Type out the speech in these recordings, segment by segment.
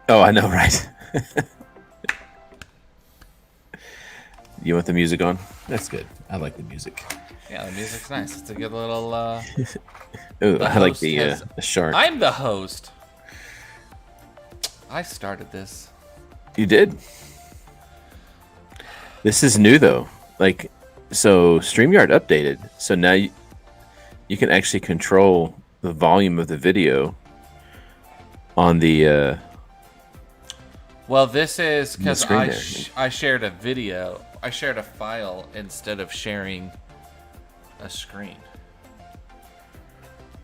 Oh, I know, right? You want the music on? That's good. I like the music. Yeah, the music's nice. It's a good little. Oh, The I like host has. the shark. I'm the host. I started this. You did. This is new though. Like, so StreamYard updated. So now you can actually control the volume of the video on the Well, this is on the because screen there. I shared a video. I shared a file instead of sharing a screen.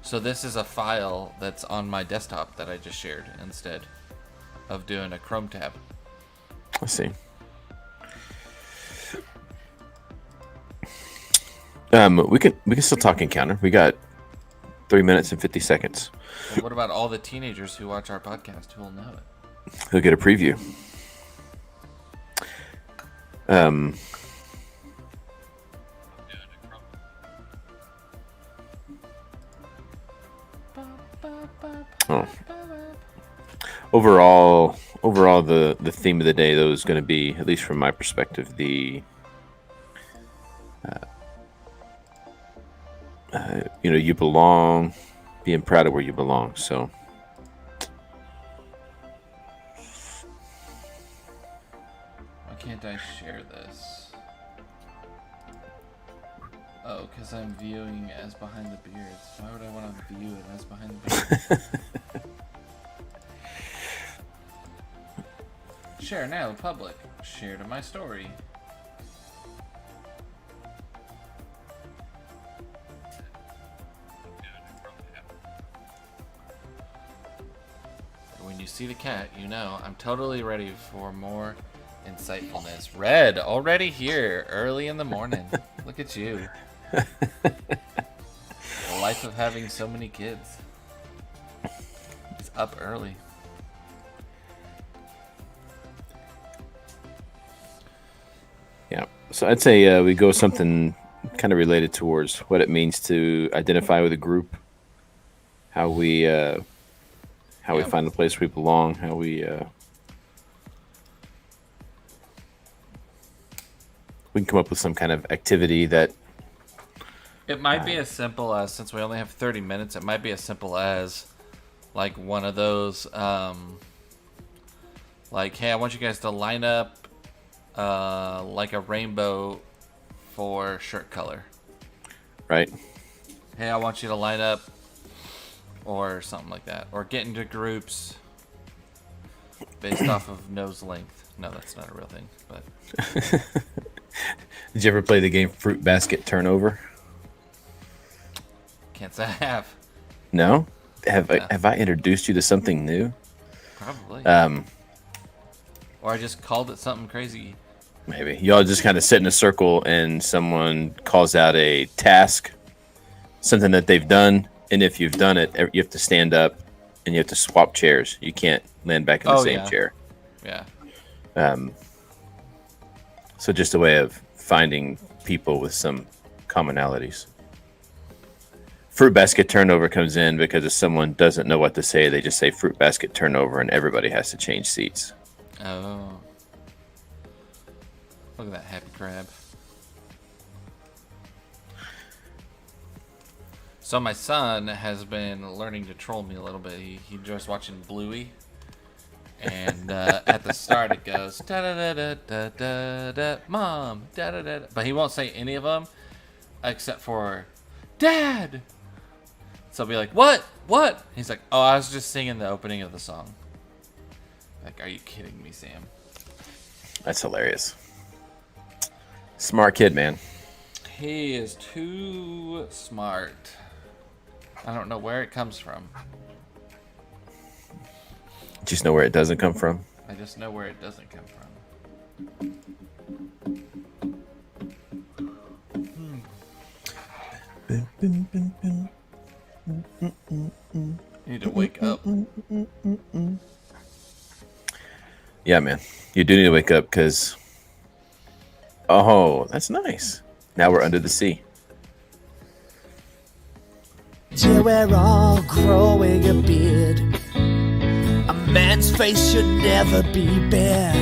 So this is a file that's on my desktop that I just shared instead of doing a Chrome tab. Let's see. We can still talk Encounter. We got 3 minutes and 50 seconds. Well, what about all the teenagers who watch our podcast who will know it? They'll get a preview. Oh. Overall, the theme of the day, though, is going to be, at least from my perspective, the you belong, being proud of where you belong. So Why can't I share this? Oh, because I'm viewing as behind the beards. Why would I want to view it as behind the beards? Share now, public. Share to my story. When you see the cat, you know I'm totally ready for more insightfulness. Red, already here, early in the morning. Look at you. The life of having so many kids. He's up early. yeah, so I'd say we go something kind of related towards what it means to identify with a group, how we find the place we belong, how we can come up with some kind of activity that It might be as simple as, since we only have 30 minutes, it might be as simple as like one of those, like, hey, I want you guys to line up like a rainbow for shirt color. right. Hey, I want you to line up, or something like that. Or get into groups based off of nose length. No, that's not a real thing, but Did you ever play the game Fruit Basket Turnover? can't say I have. No. Have No. have I introduced you to something new? Probably. Um, Or I just called it something crazy. Maybe y'all just kind of sit in a circle and someone calls out a task, something that they've done, and if you've done it, you have to stand up and you have to swap chairs. You can't land back in the same chair. Yeah. So just a way of finding people with some commonalities. Fruit basket turnover comes in because if someone doesn't know what to say, they just say fruit basket turnover and everybody has to change seats. Oh. Look at that happy crab. So my son has been learning to troll me a little bit. He enjoys watching Bluey. And at the start it goes da da da da da da mom da da da, but he won't say any of them except for dad. So I'll be like, what? He's like, oh, I was just singing the opening of the song. Like, are you kidding me, Sam? That's hilarious. Smart kid, man. He is too smart. I don't know where it comes from. Just know where it doesn't come from. I just know where it doesn't come from. You need to wake up. Yeah, man. You do need to wake up because... Oh, that's nice. Now we're under the sea. Till we're all growing a beard. A man's face should never be bare.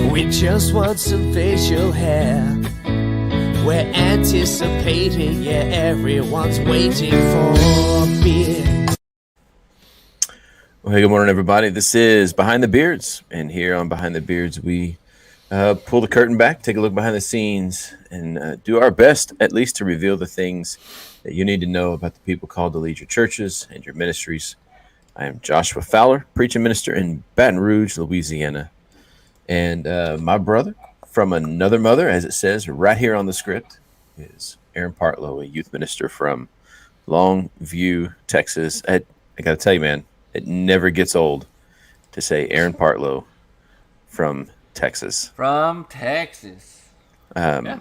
We just want some facial hair. We're anticipating, yeah, everyone's waiting for beer. Well, hey, good morning, everybody. This is Behind the Beards, and here on Behind the Beards, we pull the curtain back, take a look behind the scenes, and do our best, at least, to reveal the things that you need to know about the people called to lead your churches and your ministries. I am Joshua Fowler, preaching minister in Baton Rouge, Louisiana, and my brother from another mother, as it says right here on the script, is Aaron Partlow, a youth minister from Longview, Texas. I got to tell you, man, it never gets old to say Aaron Partlow from Texas. From Texas. Yeah.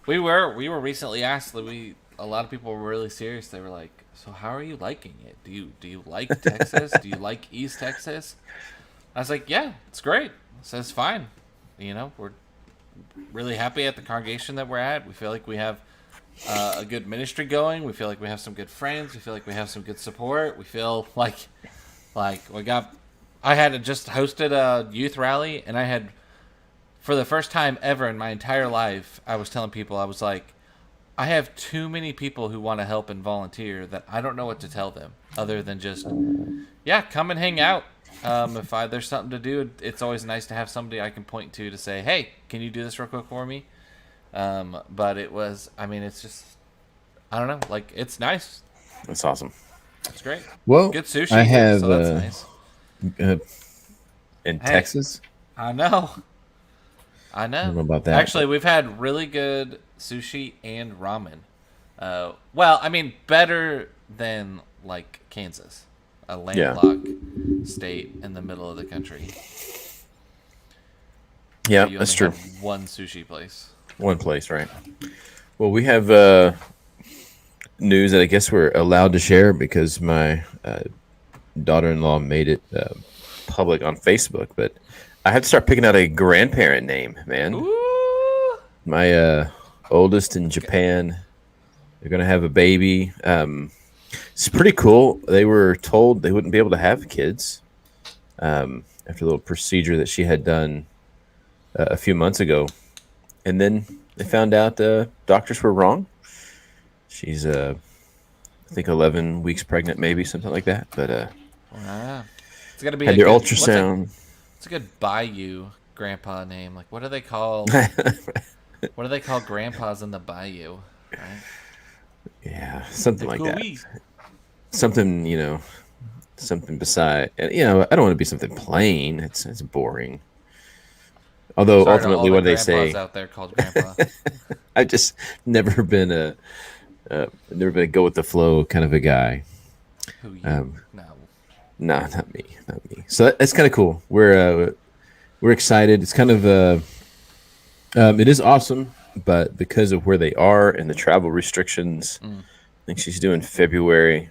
We were recently asked that a lot of people were really serious. They were like, "So how are you liking it? Do you like Texas? Do you like East Texas?" I was like, "Yeah, it's great. So it's fine. You know, we're really happy at the congregation that we're at. We feel like we have a good ministry going. We feel like we have some good friends. We feel like we have some good support. We feel like we got." I had just hosted a youth rally, and I had, for the first time ever in my entire life, I was telling people, I was like, I have too many people who want to help and volunteer that I don't know what to tell them other than just, yeah, come and hang out. If there's something to do, it's always nice to have somebody I can point to say, hey, can you do this real quick for me? But it's just, I don't know, like, it's nice. That's awesome. It's great. Well, good sushi. I have so that's nice. In Texas. I know. I don't know about that. Actually, we've had really good sushi and ramen. Well, I mean, better than like Kansas, a landlocked state in the middle of the country. Yeah, that's true. One sushi place. One place, right? Well, we have news that I guess we're allowed to share because my daughter-in-law made it public on Facebook, but I have to start picking out a grandparent name, man. Ooh. My oldest in Japan, they're going to have a baby. It's pretty cool. They were told they wouldn't be able to have kids after a little procedure that she had done a few months ago. And then they found out doctors were wrong. She's, I think, 11 weeks pregnant, maybe, something like that. But it's got to be had their ultrasound. It's a good Bayou grandpa name. Like, what do they call? What do they call grandpas in the Bayou? Right? Yeah, something like that. Something, something beside. I don't want to be something plain. It's boring. Although ultimately, what they say out there called grandpa. I've just never been a go with the flow kind of a guy. Who you? No, not me. So that's kind of cool. We're excited. It's kind of it is awesome, but because of where they are and the travel restrictions, I think she's doing February,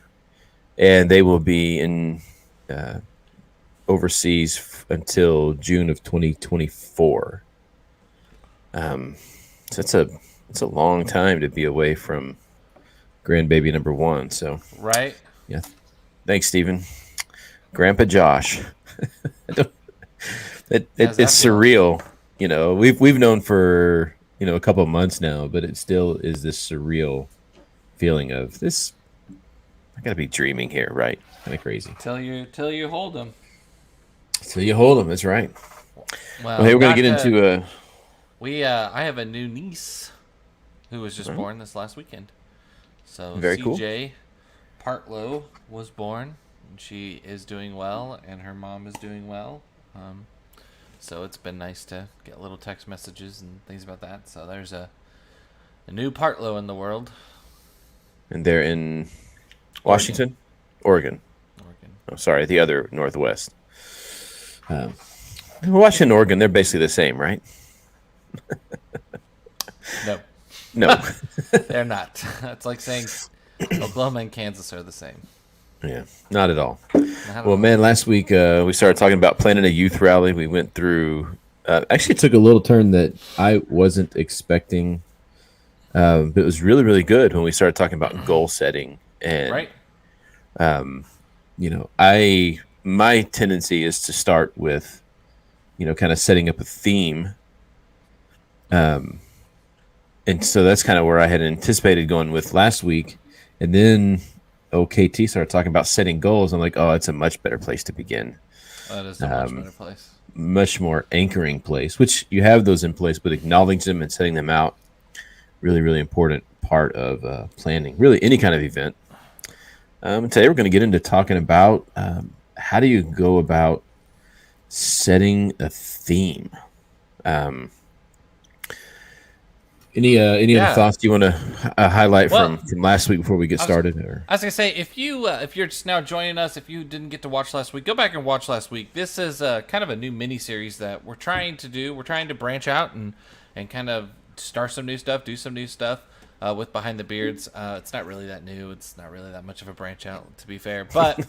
and they will be in overseas until June of 2024. So it's a long time to be away from grandbaby number one. So right. Yeah. Thanks, Stephen. Grandpa Josh. It's surreal. We've known for a couple of months now, but it still is this surreal feeling of this. I gotta be dreaming here, right? Kind of crazy. Till you hold them. Till you hold them. That's right. Well, hey, we're gonna get into I have a new niece who was just born this last weekend. So very CJ Partlow was born. She is doing well, and her mom is doing well. So it's been nice to get little text messages and things about that. So there's a new Partlow in the world. And they're in Washington? Oregon. Oh, sorry, the other Northwest. Washington, Oregon, they're basically the same, right? No. They're not. It's like saying Oklahoma and Kansas are the same. Yeah, not at all. Well, man, last week we started talking about planning a youth rally. We went through, actually took a little turn that I wasn't expecting. But it was really, really good when we started talking about goal setting and my tendency is to start with, kind of setting up a theme. And so that's kind of where I had anticipated going with last week. And then KT started talking about setting goals. I'm like, oh, it's a much better place to begin. That is a much better place. Much more anchoring place, which you have those in place, but acknowledging them and setting them out, really, really important part of planning, really any kind of event. Today we're going to get into talking about how do you go about setting a theme. Any other thoughts you want to highlight from last week before we get started? I was gonna say, if you're just now joining us, if you didn't get to watch last week, go back and watch last week. This is kind of a new mini series that we're trying to do. We're trying to branch out and kind of start some new stuff, do some new stuff with Behind the Beards. It's not really that new. It's not really that much of a branch out, to be fair. But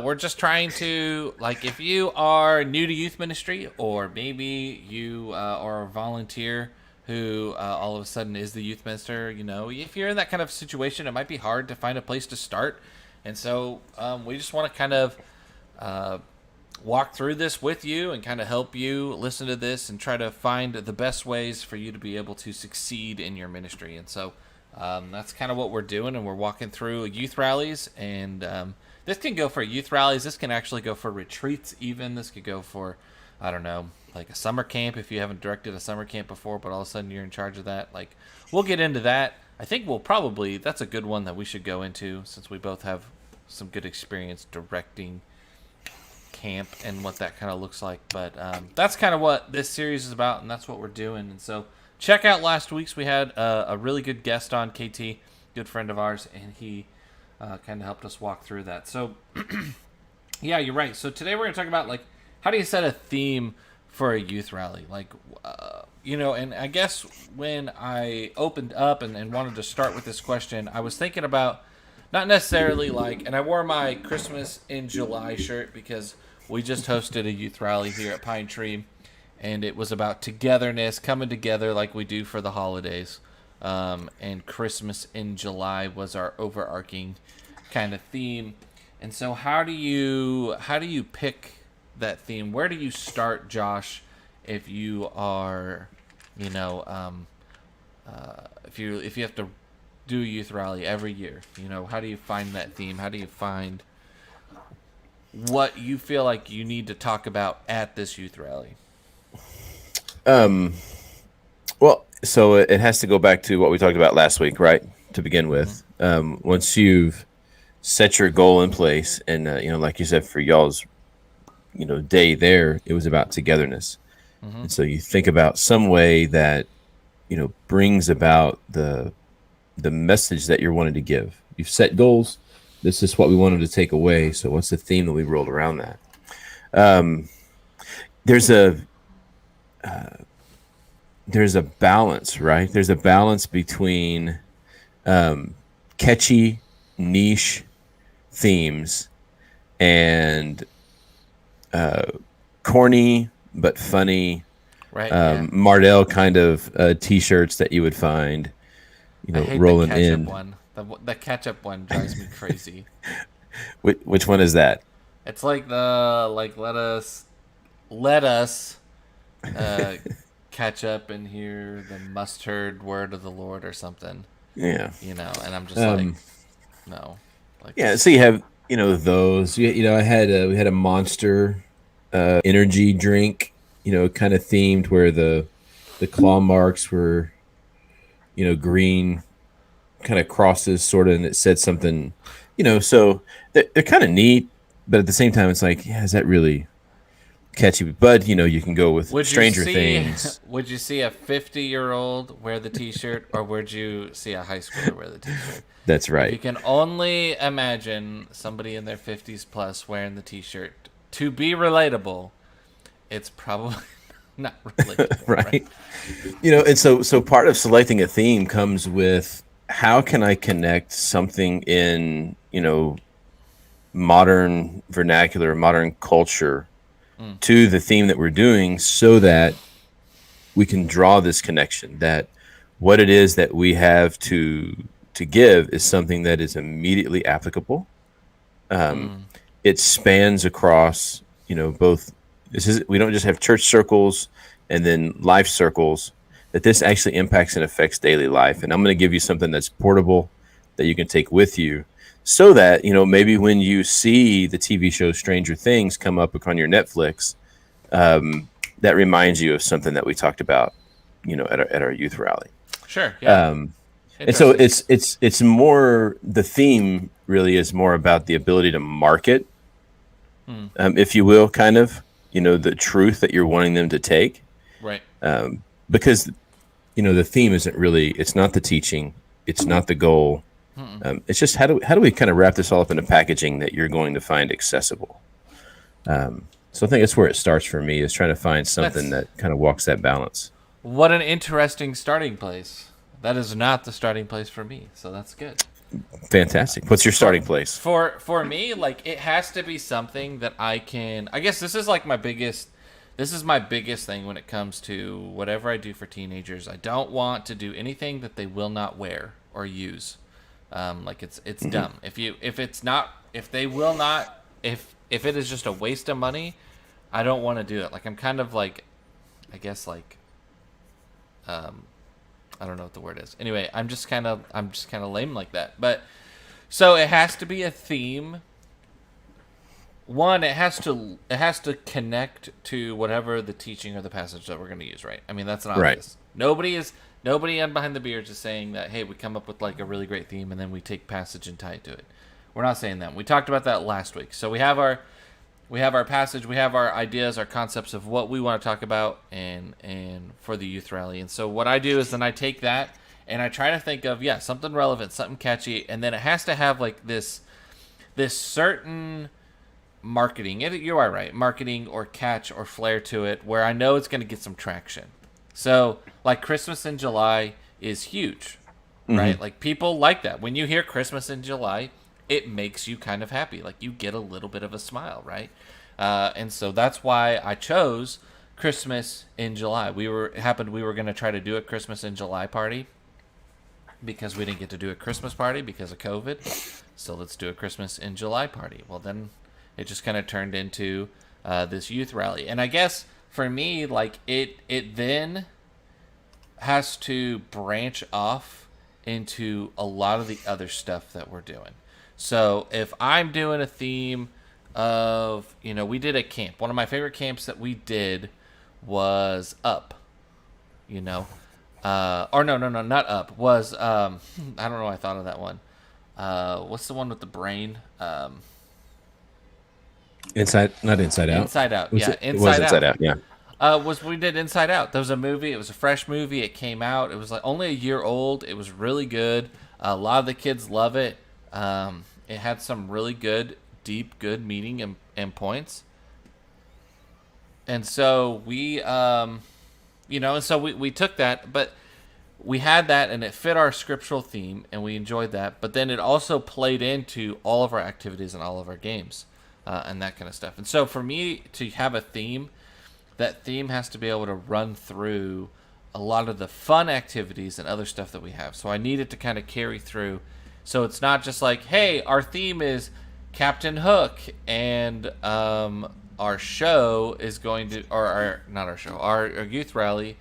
we're just trying to, like, if you are new to youth ministry, or maybe you are a volunteer who all of a sudden is the youth minister, if you're in that kind of situation, it might be hard to find a place to start. And so we just want to kind of walk through this with you and kind of help you listen to this and try to find the best ways for you to be able to succeed in your ministry. And so that's kind of what we're doing, and we're walking through youth rallies. And this can go for youth rallies. This can actually go for retreats even. This could go for, I don't know, like a summer camp if you haven't directed a summer camp before, but all of a sudden you're in charge of that. Like, we'll get into that. I think that's a good one that we should go into, since we both have some good experience directing camp and what that kind of looks like. But that's kind of what this series is about, and that's what we're doing. And so check out last week's. We had a really good guest on, KT, good friend of ours, and he kind of helped us walk through that. So yeah, you're right. So today we're going to talk about, like, how do you set a theme for a youth rally? Like, and I guess when I opened up and wanted to start with this question, I was thinking about not necessarily like, and I wore my Christmas in July shirt because we just hosted a youth rally here at Pine Tree, and it was about togetherness, coming together like we do for the holidays. And Christmas in July was our overarching kind of theme. And so how do you pick that theme? Where do you start, Josh, if you are, if you have to do a youth rally every year? How do you find that theme? How do you find what you feel like you need to talk about at this youth rally? Well, so it has to go back to what we talked about last week, right? To begin with, once you've set your goal in place, and like you said, for y'all's day there, it was about togetherness. And so you think about some way that brings about the message that you're wanting to give. You've set goals. This is what we wanted to take away. So what's the theme that we rolled around that? There's a balance, right? There's a balance between catchy niche themes and corny but funny, right? Mardell kind of t-shirts that you would find, rolling the in. One. The ketchup one drives me crazy. Which one is that? It's like let us catch up and hear the must-heard word of the Lord or something. Yeah. And I'm just like, no. Like, yeah. So you have those. We had a Monster energy drink, kind of themed, where the claw marks were, green kind of crosses sort of, and it said something, so they're kind of neat, but at the same time it's like, yeah, is that really catchy? But you can go with Stranger Things. Would you see a 50-year-old wear the t-shirt, or would you see a high schooler wear the t-shirt? That's right. You can only imagine somebody in their 50s plus wearing the t-shirt. To be relatable, it's probably not relatable. Right. And so part of selecting a theme comes with, how can I connect something in, modern vernacular, modern culture to the theme that we're doing, so that we can draw this connection, that what it is that we have to give is something that is immediately applicable, It spans across, both. We don't just have church circles and then life circles. That this actually impacts and affects daily life. And I'm going to give you something that's portable that you can take with you, so that maybe when you see the TV show Stranger Things come up on your Netflix, that reminds you of something that we talked about, at our youth rally. Sure. Yeah. And so it's more, the theme really is more about the ability to market, if you will, kind of, the truth that you're wanting them to take. Right. Because, the theme isn't really, it's not the teaching, it's not the goal. It's just how do we kind of wrap this all up into packaging that you're going to find accessible. So I think that's where it starts for me, is trying to find something that kind of walks that balance. What an interesting starting place. That is not the starting place for me, so that's good. Fantastic. What's your starting place? For me, like, it has to be something that I guess this is like my biggest thing when it comes to whatever I do for teenagers. I don't want to do anything that they will not wear or use. Like, it's dumb. If it is just a waste of money, I don't want to do it. Like, I'm kind of like, I guess, like, I don't know what the word is. Anyway, I'm just kind of lame like that. But so it has to be a theme. One, it has to connect to whatever the teaching or the passage that we're going to use, right? I mean, that's not obvious. Nobody on Behind the Beards is saying that, hey, we come up with like a really great theme and then we take passage and tie it to it. We're not saying that. We talked about that last week. So we have our passage, we have our ideas, our concepts of what we want to talk about and for the youth rally. And so what I do is then I take that and I try to think of, something relevant, something catchy, and then it has to have like this certain marketing. You are right, marketing or catch or flair to it, where I know it's going to get some traction. So like Christmas in July is huge, right? Like, people like that. When you hear Christmas in July, it makes you kind of happy. Like, you get a little bit of a smile, right? And so that's why I chose Christmas in July. We were going to try to do a Christmas in July party because we didn't get to do a Christmas party because of COVID. So let's do a Christmas in July party. Well, then it just kind of turned into this youth rally. And I guess for me, like, it then has to branch off into a lot of the other stuff that we're doing. So if I'm doing a theme of, we did a camp. One of my favorite camps that we did was Up, or no, not Up. Was, I don't know why I thought of that one. What's the one with the brain? Inside Out. Inside Out, yeah. Inside Out, yeah. We did Inside Out. There was a movie. It was a fresh movie. It came out. It was like only a year old. It was really good. A lot of the kids love it. It had some really good, deep, good meaning and points. And so we took that, but we had that and it fit our scriptural theme and we enjoyed that. But then it also played into all of our activities and all of our games and that kind of stuff. And so for me to have a theme, that theme has to be able to run through a lot of the fun activities and other stuff that we have. So I need it to kind of carry through. So it's not just like, hey, our theme is Captain Hook, and our show is going to, our youth rally,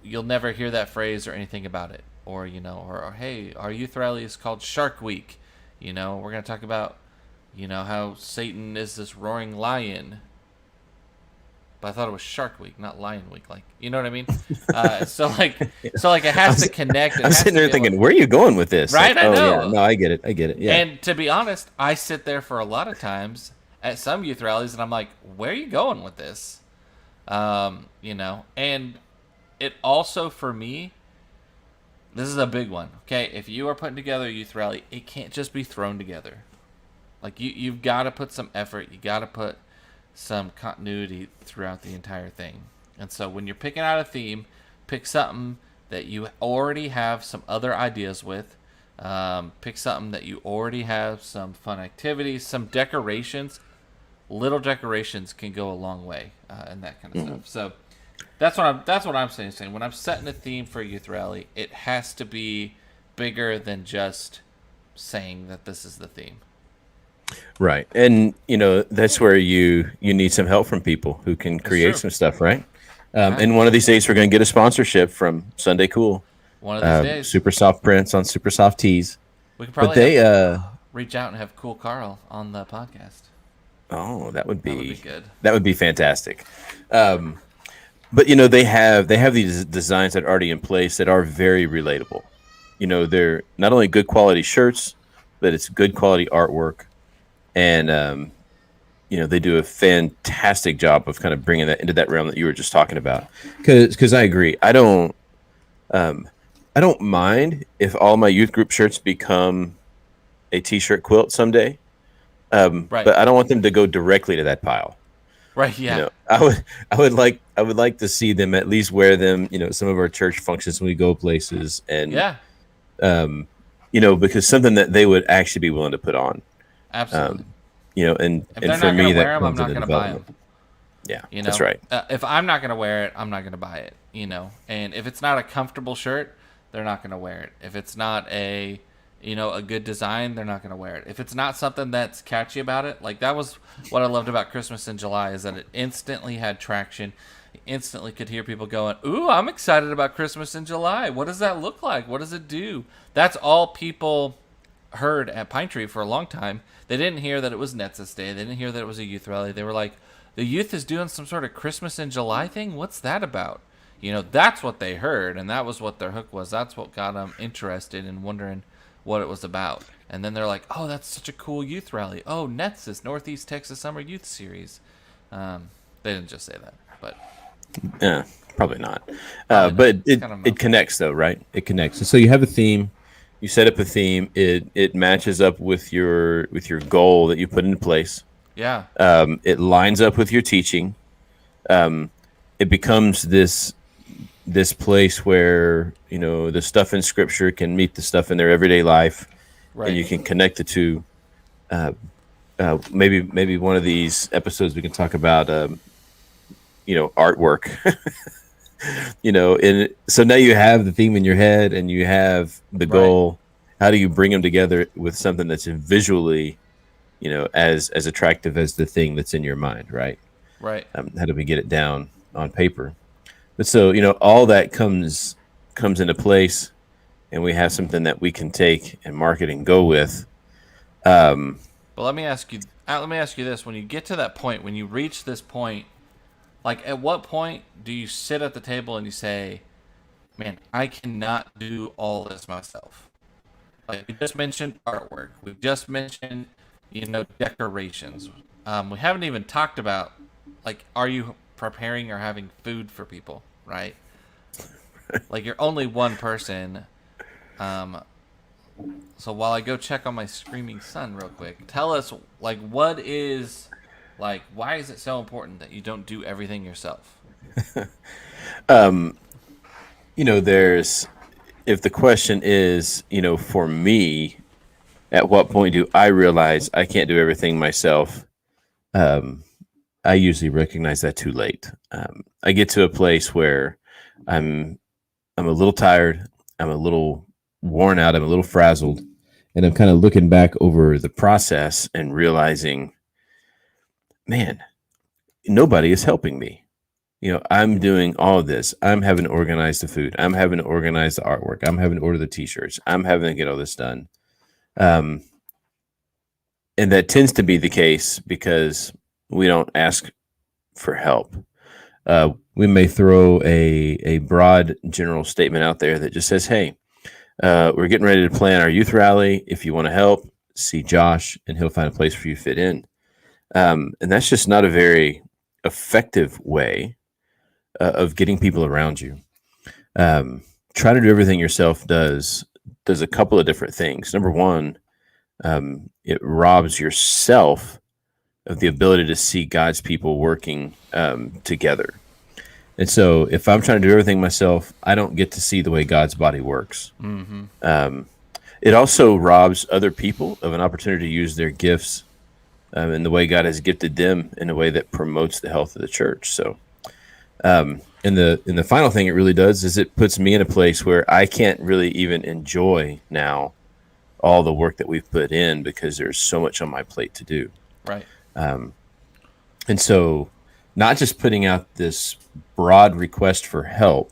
you'll never hear that phrase or anything about it. Or, or hey, our youth rally is called Shark Week. We're going to talk about, how Satan is this roaring lion. But I thought it was Shark Week, not Lion Week. Like, you know what I mean? So it has to connect. I'm sitting there thinking, where are you going with this? Right, like, I know. Yeah. No, I get it. Yeah. And to be honest, I sit there for a lot of times at some youth rallies, and I'm like, where are you going with this? And it also, for me, this is a big one. Okay, if you are putting together a youth rally, it can't just be thrown together. Like, you've got to put some effort. You got to put some continuity throughout the entire thing. And so when you're picking out a theme, pick something that you already have some other ideas with. Pick something that you already have some fun activities, some decorations. Little decorations can go a long way, and that kind of stuff. So that's what I'm saying. When I'm setting a theme for a youth rally, it has to be bigger than just saying that this is the theme. Right. And that's where you need some help from people who can create true. some stuff, right? Yeah. And one of these days we're going to get a sponsorship from Sunday Cool, One of these days, Super Soft Prints on Super Soft Tees. we could But probably they, reach out and have Cool Carl on the podcast. oh, that would That would be be good. fantastic. But they have these designs that are already in place that are very relatable. They're not only good quality shirts, but it's good quality artwork, and they do a fantastic job of kind of bringing that into that realm that you were just talking about. Because I agree, I don't mind if all my youth group shirts become a T-shirt quilt someday, Right. but I don't want them to go directly to that pile. Right. Yeah. I would like to see them at least wear them. Some of our church functions when we go places, and Yeah. because something that they would actually be willing to put on. Absolutely. And If they're for not me gonna that wear them, I'm comes not into gonna buy development. them. Yeah, that's right. If I'm not gonna wear it, I'm not gonna buy it. And if it's not a comfortable shirt, they're not gonna wear it. If it's not a good design, they're not gonna wear it. If it's not something that's catchy about it, like that was what I loved about Christmas in July, is that it instantly had traction. You instantly could hear people going, "Ooh, I'm excited about Christmas in July. What does that look like? What does it do?" That's all people heard at Pine Tree for a long time. They didn't hear that it was Netsis Day. They didn't hear that it was a youth rally. They were like, the youth is doing some sort of Christmas in July thing? What's that about? That's what they heard, and that was what their hook was. That's what got them interested in wondering what it was about. And then they're like, oh, that's such a cool youth rally. Oh, Netsis, Northeast Texas Summer Youth Series. They didn't just say that, but Yeah, probably not. Probably But not. It's kind of it connects though, right? It connects. And so you have a theme. You set up a theme. It matches up with your goal that you put into place. yeah, It lines up with your teaching. It becomes this place where the stuff in Scripture can meet the stuff in their everyday life, right. and you can connect the two. Maybe one of these episodes we can talk about artwork. And so now you have the theme in your head and you have the goal. How do you bring them together with something that's visually as attractive as the thing that's in your mind, right? Right. How do we get it down on paper? But so all that comes into place, and we have something that we can take and market and go with. But let me ask you this: when you get to that point, when you reach this point, like at what point do you sit at the table and you say, "Man, I cannot do all this myself"? Like we just mentioned artwork, we just mentioned decorations. We haven't even talked about like, are you preparing or having food for people, right? Like you're only one person. So while I go check on my screaming son real quick, tell us why is it so important that you don't do everything yourself? There's, if the question is, for me, at what point do I realize I can't do everything myself? I usually recognize that too late. I get to a place where I'm a little tired, I'm a little worn out, I'm a little frazzled, and I'm kind of looking back over the process and realizing, man, nobody is helping me. I'm doing all of this. I'm having to organize the food. I'm having to organize the artwork. I'm having to order the t-shirts. I'm having to get all this done. And that tends to be the case because we don't ask for help. We may throw a broad general statement out there that just says, hey, we're getting ready to plan our youth rally. If you want to help, see Josh and he'll find a place for you to fit in. And that's just not a very effective way of getting people around you. Trying to do everything yourself does a couple of different things. Number one, it robs yourself of the ability to see God's people working together. And so if I'm trying to do everything myself, I don't get to see the way God's body works. Mm-hmm. It also robs other people of an opportunity to use their gifts in the way God has gifted them in a way that promotes the health of the church. So, and the final thing it really does is it puts me in a place where I can't really even enjoy now all the work that we've put in because there's so much on my plate to do. Right. And so, not just putting out this broad request for help,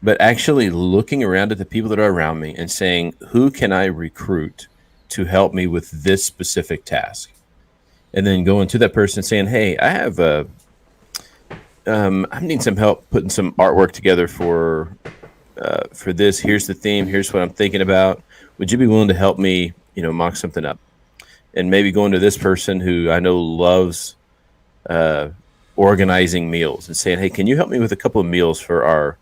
but actually looking around at the people that are around me and saying, who can I recruit to help me with this specific task? And then going to that person saying, hey, I have I need some help putting some artwork together for this. Here's the theme. Here's what I'm thinking about. Would you be willing to help me, mock something up? And maybe going to this person who I know loves organizing meals and saying, hey, can you help me with a couple of meals for our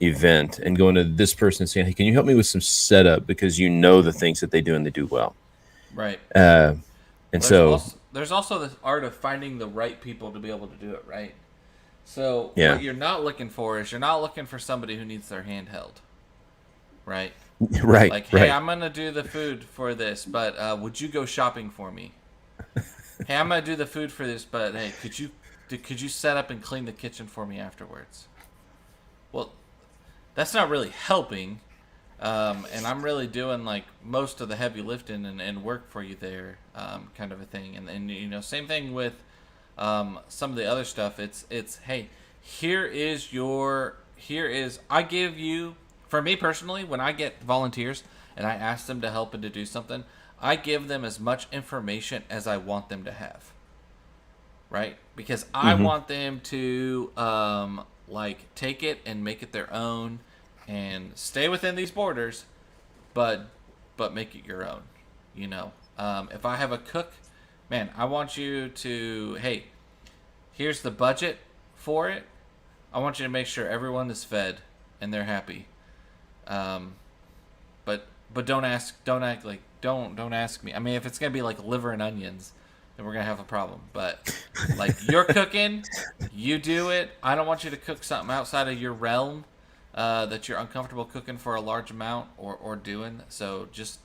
event? And going to this person and saying, hey, can you help me with some setup because you know the things that they do and they do well. Right. And there's also this art of finding the right people to be able to do it, right? So Yeah. what you're not looking for is you're not looking for somebody who needs their hand held, right? right, Like, hey, right. I'm gonna do the food for this, but would you go shopping for me? Hey, I'm gonna do the food for this, but hey, could you set up and clean the kitchen for me afterwards? Well, that's not really helping, and I'm really doing like most of the heavy lifting and work for you there, kind of a thing. And same thing with some of the other stuff. It's hey, I give you. For me personally, when I get volunteers and I ask them to help and to do something, I give them as much information as I want them to have. Right? Because I want them to take it and make it their own and stay within these borders, but make it your own. If I have a cook, man, I want you to, hey, here's the budget for it. I want you to make sure everyone is fed and they're happy. But don't ask me. I mean, if it's gonna be like liver and onions, then we're gonna have a problem. But like you're cooking, you do it. I don't want you to cook something outside of your realm that you're uncomfortable cooking for a large amount or doing. So just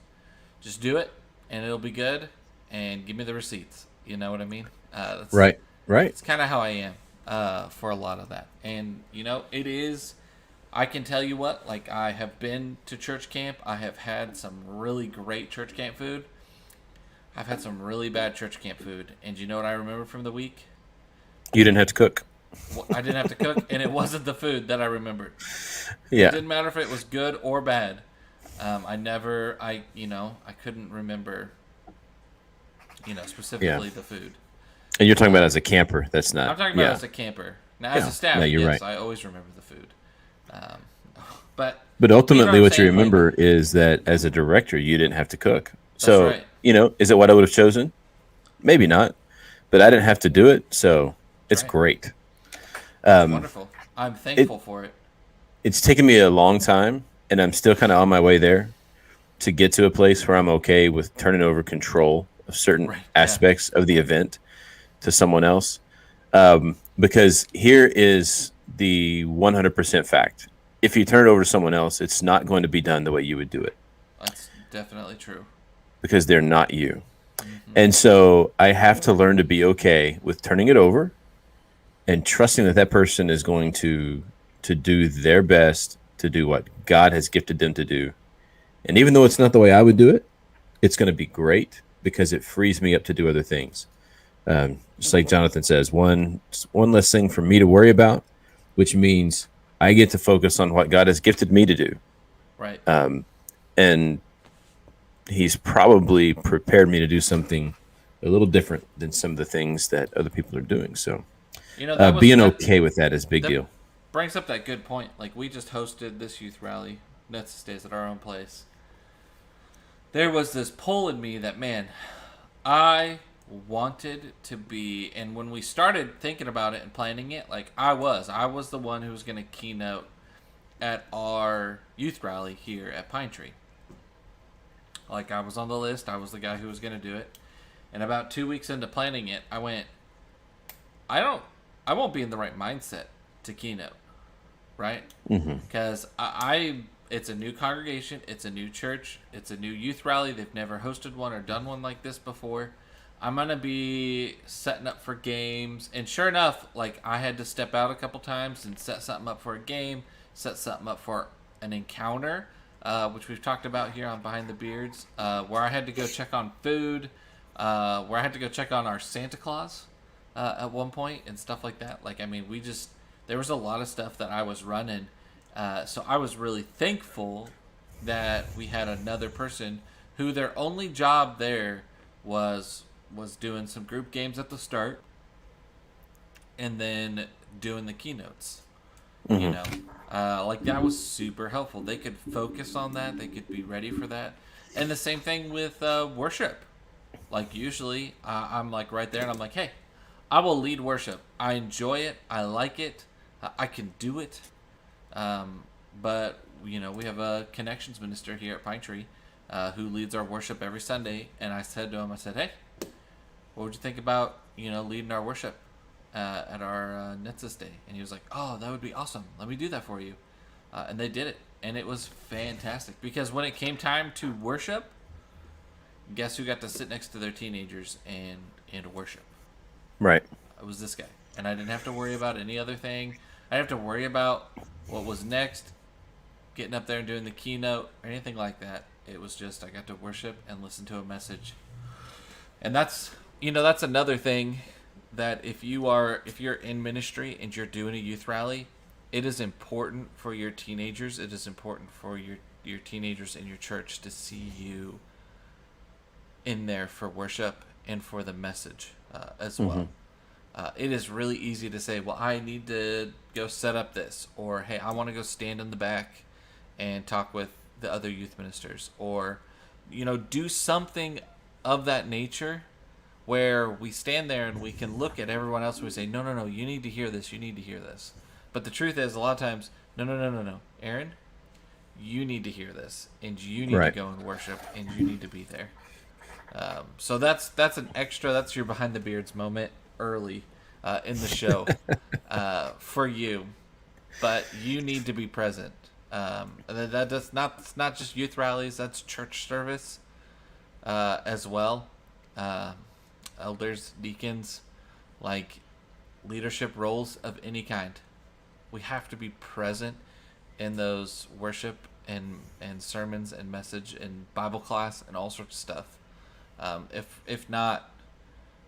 do it, and it'll be good. And give me the receipts. You know what I mean? Right. It's kind of how I am for a lot of that. And it is. I can tell you what, like I have been to church camp. I have had some really great church camp food. I've had some really bad church camp food. And you know what I remember from the week? You didn't have to cook. Well, I didn't have to cook, and it wasn't the food that I remembered. Yeah. It didn't matter if it was good or bad. I couldn't remember, specifically the food. And you're talking about as a camper. That's not. I'm talking about as a camper. Now, as a staff, No, you're yes, right. I always remember the food. But ultimately, I'm what you saying? remember is that as a director, you didn't have to cook. So, right. Is it what I would have chosen? Maybe not. But I didn't have to do it, so it's Right. great. Wonderful. I'm thankful for it. It's taken me a long time, and I'm still kind of on my way there to get to a place where I'm okay with turning over control of certain Right, yeah. aspects of the event to someone else. Because here is the 100% fact. If you turn it over to someone else, it's not going to be done the way you would do it That's definitely true. because they're not you. And so I have to learn to be okay with turning it over and trusting that that person is going to do their best to do what God has gifted them to do. And even though it's not the way I would do it, it's going to be great because it frees me up to do other things. Just like Jonathan says, one less thing for me to worry about, which means I get to focus on what God has gifted me to do. Right. And he's probably prepared me to do something a little different than some of the things that other people are doing. So being okay with that is a big deal. Brings up that good point. Like, we just hosted this youth rally, Nets Stays at our own place. There was this pull in me that, man, I wanted to be, and when we started thinking about it and planning it, like I was the one who was going to keynote at our youth rally here at Pine Tree. Like, I was on the list. I was the guy who was going to do it. And about 2 weeks into planning it, I went, I won't be in the right mindset to keynote, right? Because it's a new congregation, it's a new church, it's a new youth rally. They've never hosted one or done one like this before. I'm going to be setting up for games. And sure enough, like, I had to step out a couple times and set something up for a game, set something up for an encounter. which we've talked about here on Behind the Beards, where I had to go check on food, where I had to go check on our Santa Claus at one point and stuff like that. Like, I mean, there was a lot of stuff that I was running. So I was really thankful that we had another person who their only job there was doing some group games at the start and then doing the keynotes. You know, like that was super helpful. They could focus on that. They could be ready for that. And the same thing with worship. Like usually I'm like right there and I'm like, hey, I will lead worship. I enjoy it. I like it. I can do it. But you know, we have a connections minister here at Pine Tree who leads our worship every Sunday. And I said to him, I said, hey, what would you think about, you know, leading our worship at our Netsis Day? And he was like, oh, that would be awesome. Let me do that for you. And they did it. And it was fantastic. Because when it came time to worship, guess who got to sit next to their teenagers and worship? Right. It was this guy. And I didn't have to worry about any other thing. I didn't have to worry about what was next, getting up there and doing the keynote, or anything like that. It was just I got to worship and listen to a message. And that's, you know, that's another thing that if you're in ministry and you're doing a youth rally, it is important for your teenagers. It is important for your teenagers in your church to see you in there for worship and for the message as well. It is really easy to say, well, I need to go set up this, or hey, I want to go stand in the back and talk with the other youth ministers, or, you know, do something of that nature where we stand there and we can look at everyone else and we say, no, you need to hear this, you need to hear this. But the truth is, a lot of times, no, Aaron, you need to hear this, and you need to go and worship, and you need to be there. So that's an extra, that's your Behind the Beards moment early in the show for you. But you need to be present. It's not just youth rallies, that's church service as well. Elders, deacons, like leadership roles of any kind. We have to be present in those worship and sermons and message and Bible class and all sorts of stuff. If not,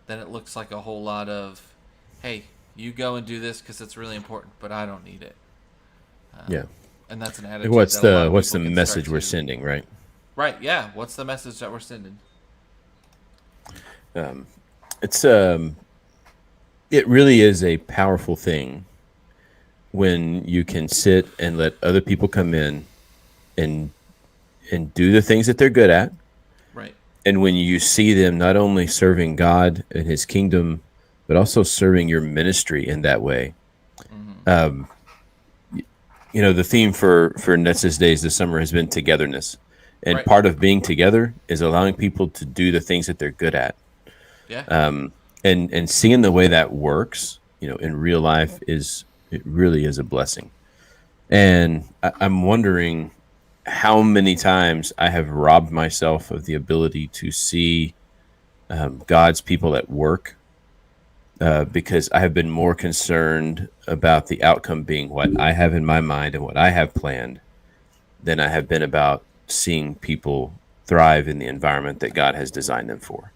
then it looks like a whole lot of, hey, you go and do this because it's really important, but I don't need it. Yeah. And that's an attitude. What's that the message we're sending, right? Right. Yeah. What's the message that we're sending? It really is a powerful thing when you can sit and let other people come in and do the things that they're good at. Right. And when you see them not only serving God and his kingdom, but also serving your ministry in that way. You know, the theme for Netsis Days this summer has been togetherness. And part of being together is allowing people to do the things that they're good at. Yeah. And seeing the way that works, you know, in real life it really is a blessing. And I'm wondering how many times I have robbed myself of the ability to see God's people at work because I have been more concerned about the outcome being what I have in my mind and what I have planned than I have been about seeing people thrive in the environment that God has designed them for.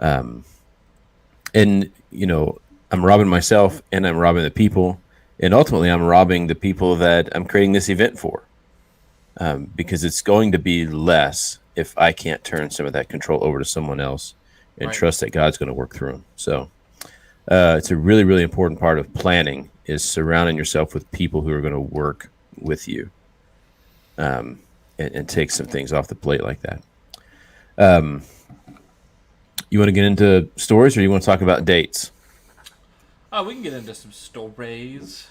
And, you know, I'm robbing myself and I'm robbing the people. And ultimately, I'm robbing the people that I'm creating this event for. Because it's going to be less if I can't turn some of that control over to someone else and trust that God's going to work through them. So it's a really, really important part of planning is surrounding yourself with people who are going to work with you and take some things off the plate like that. You want to get into stories or you want to talk about dates? Oh, we can get into some stories.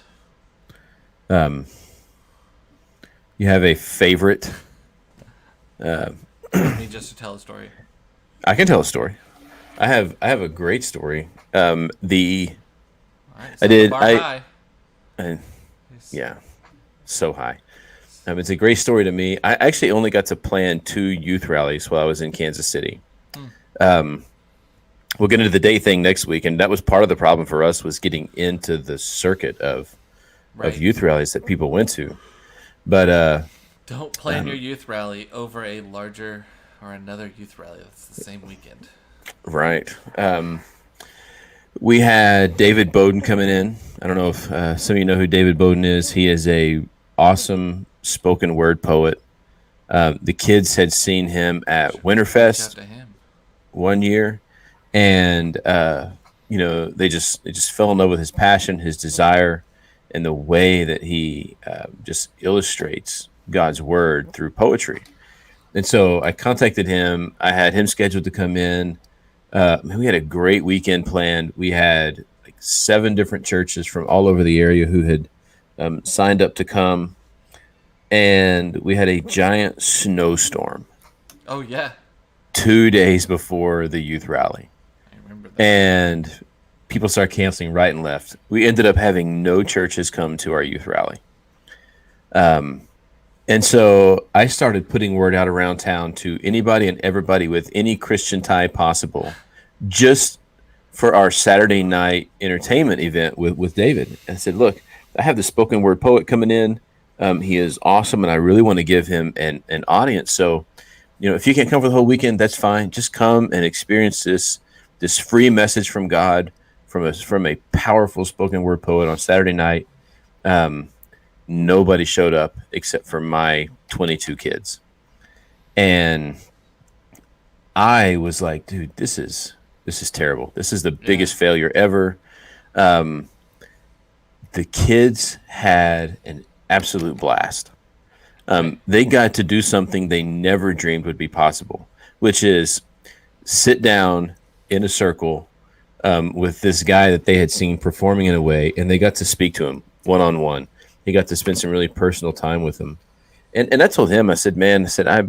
You have a favorite? Me just to tell a story. I can tell a story. I have a great story. All right, I did. high. Yeah, so high. It's a great story to me. I actually only got to plan 2 youth rallies while I was in Kansas City. We'll get into the day thing next week, and that was part of the problem for us was getting into the circuit of youth rallies that people went to. But Don't plan your youth rally over a larger or another youth rally that's the same weekend. Right. We had David Bowden coming in. I don't know if some of you know who David Bowden is. He is a awesome spoken word poet. The kids had seen him at Reach out Winterfest to him. one year, and they just fell in love with his passion, his desire, and the way that he just illustrates God's word through poetry. And so I contacted him. I had him scheduled to come in. We had a great weekend planned. We had like 7 different churches from all over the area who had signed up to come, and we had a giant snowstorm Oh yeah, 2 days before the youth rally. I remember that. And people started canceling right and left. We ended up having no churches come to our youth rally. And so I started putting word out around town to anybody and everybody with any Christian tie possible, just for our Saturday night entertainment event with David. And I said, look, I have the spoken word poet coming in. He is awesome, and I really want to give him an audience. So, if you can't come for the whole weekend, that's fine. Just come and experience this free message from God from a powerful spoken word poet on Saturday night. Nobody showed up except for my 22 kids. And I was like, dude, this is terrible. This is the biggest failure ever. The kids had an absolute blast. They got to do something they never dreamed would be possible, which is sit down in a circle with this guy that they had seen performing in a way, and they got to speak to him one-on-one. He got to spend some really personal time with him. And I told him, I said, man, I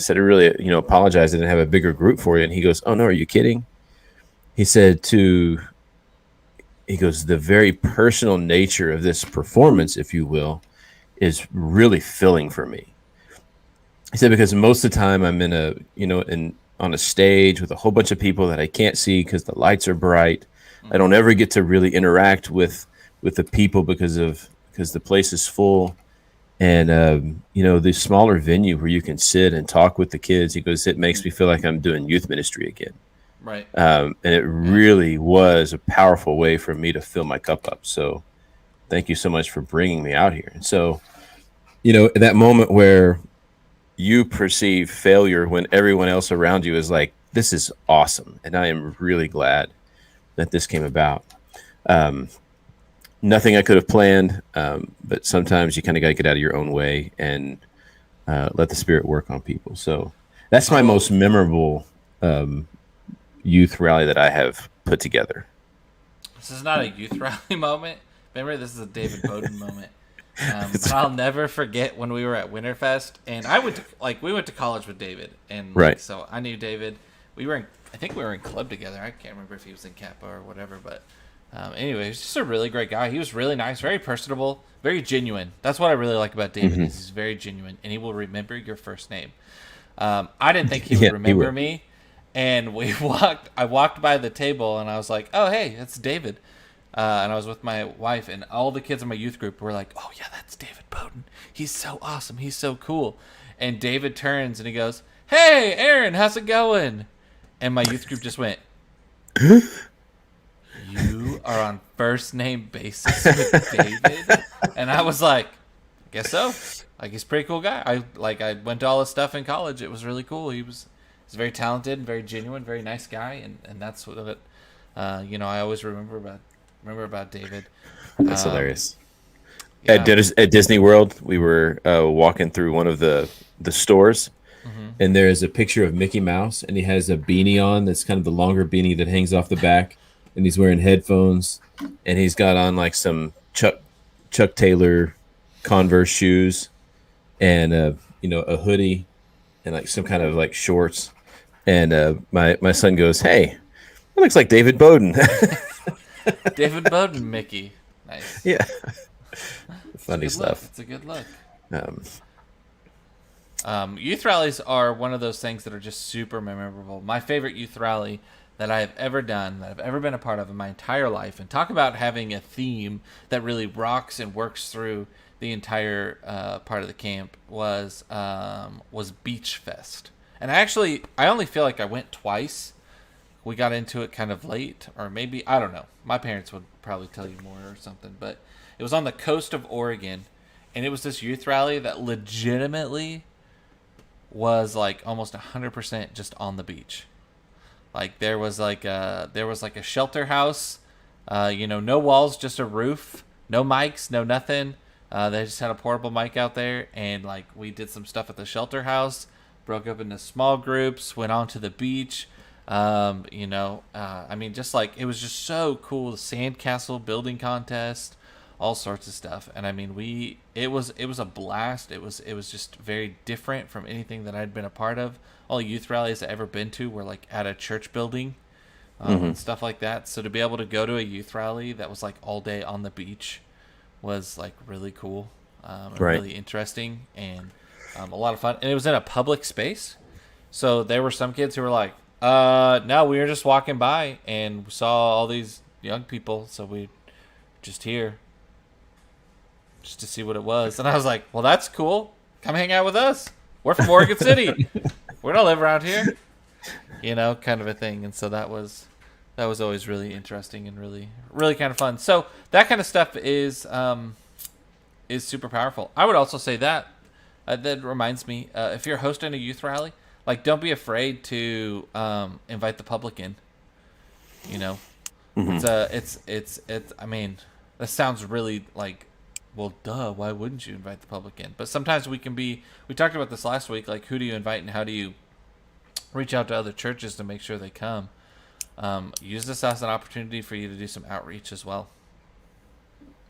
really, apologize. I didn't have a bigger group for you. And he goes, oh no, are you kidding? He said the very personal nature of this performance, if you will, is really filling for me. He said, because most of the time I'm on a stage with a whole bunch of people that I can't see because the lights are bright. I don't ever get to really interact with the people because the place is full. And, the smaller venue where you can sit and talk with the kids, he goes, it makes me feel like I'm doing youth ministry again. Right. And it really was a powerful way for me to fill my cup up. So thank you so much for bringing me out here. And so, that moment where you perceive failure when everyone else around you is like, this is awesome. And I am really glad that this came about. Nothing I could have planned, but sometimes you kind of got to get out of your own way and let the Spirit work on people. So that's my most memorable youth rally that I have put together. This is not a youth rally moment. Remember, this is a David Bowden moment. But I'll never forget when we were at Winterfest, and we went to college with David, and right. So I knew David. I think we were in club together. I can't remember if he was in Kappa or whatever, but anyway, he's just a really great guy. He was really nice, very personable, very genuine. That's what I really like about David. Mm-hmm. Is he's very genuine, and he will remember your first name. I didn't think he would remember me, and I walked by the table, and I was like, "Oh, hey, that's David." And I was with my wife, and all the kids in my youth group were like, "Oh yeah, that's David Bowden. He's so awesome. He's so cool." And David turns and he goes, "Hey, Aaron, how's it going?" And my youth group just went, "You are on first name basis with David?" And I was like, "I guess so. Like, he's a pretty cool guy. I went to all his stuff in college. It was really cool. He's very talented, very genuine, very nice guy, and that's what I always remember about David." That's hilarious. Yeah. At Disney World, we were walking through one of the stores, and there is a picture of Mickey Mouse, and he has a beanie on that's kind of the longer beanie that hangs off the back, and he's wearing headphones, and he's got on like some Chuck Taylor Converse shoes, and a hoodie, and like some kind of like shorts. And my son goes, "Hey, that looks like David Bowden." David Bowden, Mickey. Nice. Yeah. Funny stuff. It's a good look. Youth rallies are one of those things that are just super memorable. My favorite youth rally that I have ever done, that I've ever been a part of in my entire life. And talk about having a theme that really rocks and works through the entire part of the camp was Beach Fest. And I only feel like I went twice. We got into it kind of late, or maybe, I don't know. My parents would probably tell you more or something. But it was on the coast of Oregon, and it was this youth rally that legitimately was like almost 100% just on the beach. Like there was like a shelter house, no walls, just a roof, no mics, no nothing. They just had a portable mic out there, and like we did some stuff at the shelter house, broke up into small groups, went on to the beach. Just like it was just so cool. The sandcastle building contest, all sorts of stuff. And I mean, it was a blast. It was just very different from anything that I'd been a part of. All youth rallies I've ever been to were like at a church building, and stuff like that. So to be able to go to a youth rally that was like all day on the beach was like really cool, and Right. really interesting, and a lot of fun. And it was in a public space. So there were some kids who were like, no, we were just walking by and we saw all these young people, so we just here just to see what it was. And I was like, well, that's cool. Come hang out with us. We're from Oregon City. We don't live around here. Kind of a thing. And so that was always really interesting and really, really kind of fun. So that kind of stuff is super powerful. I would also say that reminds me, if you're hosting a youth rally, like, don't be afraid to invite the public in. It's I mean, that sounds really like, well, duh, why wouldn't you invite the public in? But sometimes we talked about this last week, like, who do you invite and how do you reach out to other churches to make sure they come? Use this as an opportunity for you to do some outreach as well.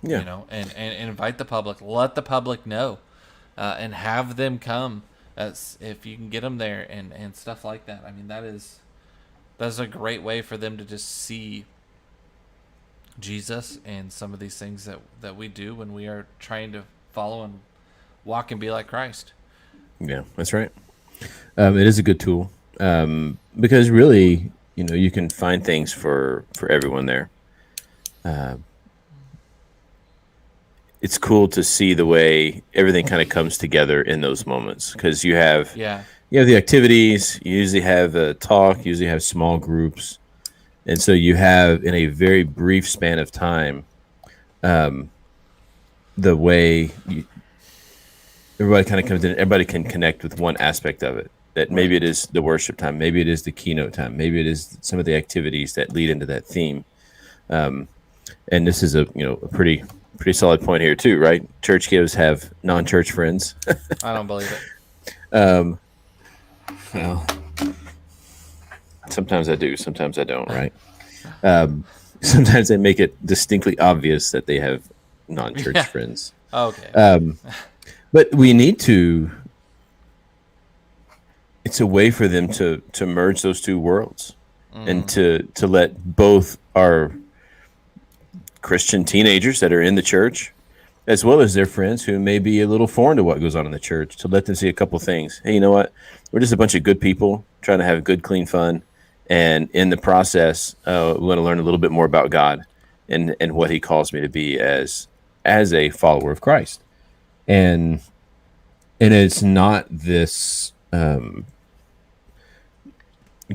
Yeah. And invite the public, let the public know, and have them come. As if you can get them there and stuff like that. I mean, that's a great way for them to just see Jesus and some of these things that we do when we are trying to follow and walk and be like Christ. Yeah, that's right. It is a good tool, because really, you can find things for everyone there. It's cool to see the way everything kind of comes together in those moments, because you have the activities, you usually have a talk, you usually have small groups, and so you have, in a very brief span of time, the way everybody kind of comes in, everybody can connect with one aspect of it. That maybe it is the worship time, maybe it is the keynote time, maybe it is some of the activities that lead into that theme. And this is a pretty solid point here too, right? Church gives have non-church friends. I don't believe it. Well, sometimes I do, sometimes I don't, right? Sometimes they make it distinctly obvious that they have non-church friends. Okay. But we need to. It's a way for them to merge those two worlds, and to let both our Christian teenagers that are in the church, as well as their friends who may be a little foreign to what goes on in the church, to let them see a couple things. Hey, you know what? We're just a bunch of good people trying to have good, clean fun. And in the process, we want to learn a little bit more about God and what he calls me to be as a follower of Christ. And it's not this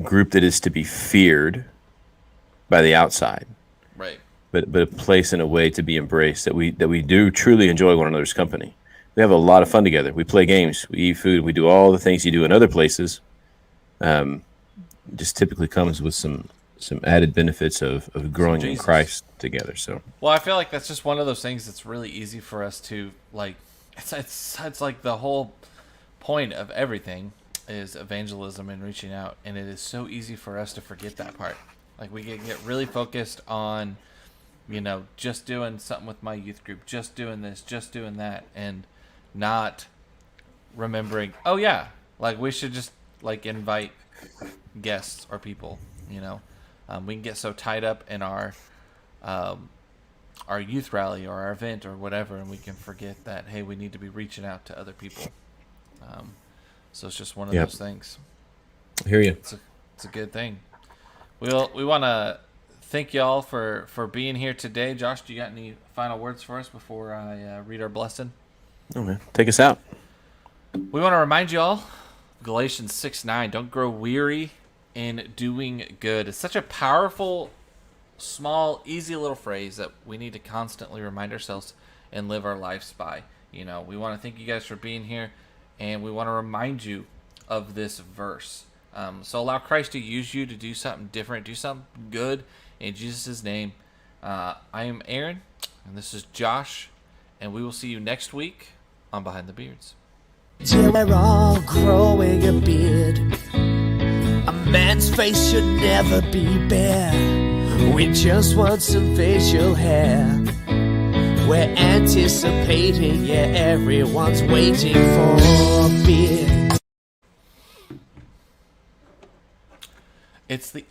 group that is to be feared by the outside. Right. But a place and a way to be embraced, that we do truly enjoy one another's company. We have a lot of fun together. We play games, we eat food, we do all the things you do in other places. Just typically comes with some added benefits of growing in Christ together. So, well, I feel like that's just one of those things that's really easy for us to like. It's like the whole point of everything is evangelism and reaching out, and it is so easy for us to forget that part. Like, we get really focused on, just doing something with my youth group, just doing this, just doing that, and not remembering, oh yeah, like we should just like invite guests or people. We can get so tied up in our youth rally or our event or whatever, and we can forget that, hey, we need to be reaching out to other people. So it's just one of those things. I hear you. It's a good thing. We want to thank y'all for being here today. Josh, do you got any final words for us before I read our blessing? Oh man, take us out. We want to remind you all, Galatians 6:9, don't grow weary in doing good. It's such a powerful, small, easy little phrase that we need to constantly remind ourselves and live our lives by. You know, we want to thank you guys for being here, and we want to remind you of this verse. So allow Christ to use you to do something different, do something good in Jesus' name. I am Aaron, and this is Josh, and we will see you next week on Behind the Beards. Till we're all growing a beard. A man's face should never be bare. We just want some facial hair. We're anticipating, yeah, everyone's waiting for a beard. It's the